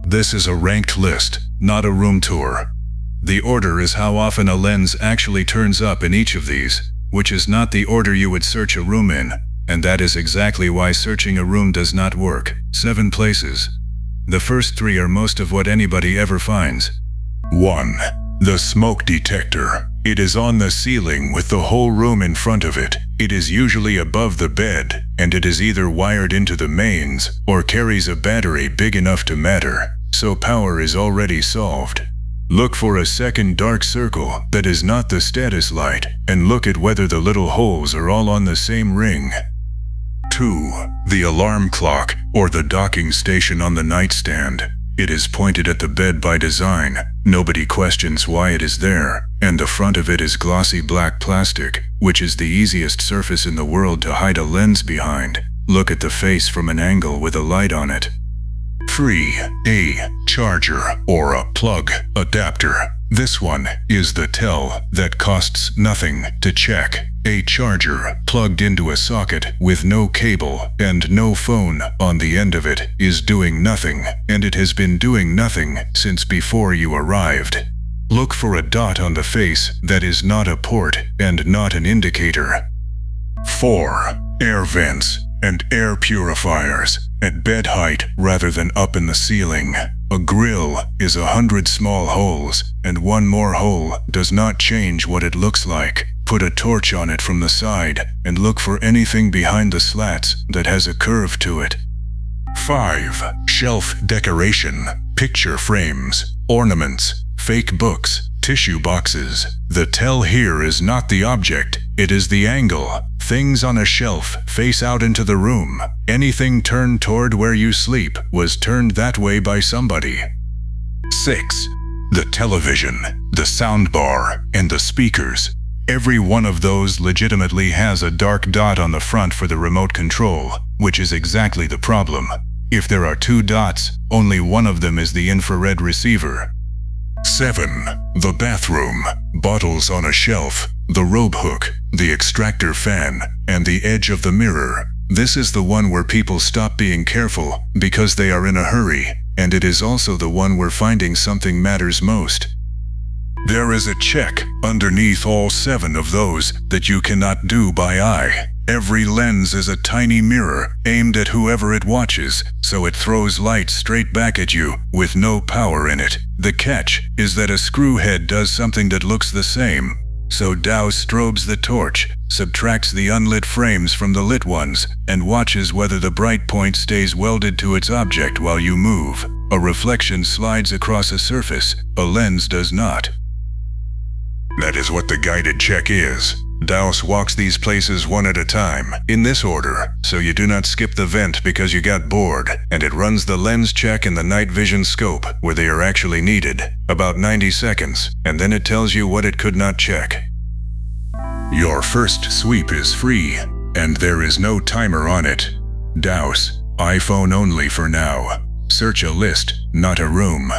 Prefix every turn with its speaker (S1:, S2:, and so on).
S1: This is a ranked list, not a room tour. The order is how often a lens actually turns up in each of these, which is not the order you would search a room in, and that is exactly why searching a room does not work. 7 places. The first 3 are most of what anybody ever finds. 1. The smoke detector. It is on the ceiling with the whole room in front of it. It is usually above the bed, and it is either wired into the mains or carries a battery big enough to matter, so power is already solved. Look for a second dark circle that is not the status light, and look at whether the little holes are all on the same ring. 2. The alarm clock, or the docking station on the nightstand. It is pointed at the bed by design. Nobody questions why it is there, and the front of it is glossy black plastic, which is the easiest surface in the world to hide a lens behind. Look at the face from an angle with a light on it. 3. A charger, or a plug adapter. This one is the tell that costs nothing to check. A charger plugged into a socket with no cable and no phone on the end of it is doing nothing, and it has been doing nothing since before you arrived. Look for a dot on the face that is not a port and not an indicator. 4. Air vents and air purifiers at bed height rather than up in the ceiling. A grill is 100 small holes, and one more hole does not change what it looks like. Put a torch on it from the side and look for anything behind the slats that has a curve to it. 5. Shelf decoration. Picture frames, ornaments, fake books, tissue boxes. The tell here is not the object, it is the angle. Things on a shelf face out into the room. Anything turned toward where you sleep was turned that way by somebody. 6. The television, the soundbar, and the speakers. Every one of those legitimately has a dark dot on the front for the remote control, which is exactly the problem. If there are 2 dots, only one of them is the infrared receiver. 7. The bathroom. Bottles on a shelf, the robe hook, the extractor fan, and the edge of the mirror. This is the one where people stop being careful because they are in a hurry, and it is also the one where finding something matters most. There is a check underneath all 7 of those that you cannot do by eye. Every lens is a tiny mirror aimed at whoever it watches, so it throws light straight back at you with no power in it. The catch is that a screw head does something that looks the same. So Dowse strobes the torch, subtracts the unlit frames from the lit ones, and watches whether the bright point stays welded to its object while you move. A reflection slides across a surface, a lens does not. That is what the guided check is. Dowse walks these places one at a time, in this order, so you do not skip the vent because you got bored, and it runs the lens check in the night vision scope where they are actually needed, about 90 seconds, and then it tells you what it could not check. Your first sweep is free, and there is no timer on it. Dowse, iPhone only for now. Search a list, not a room.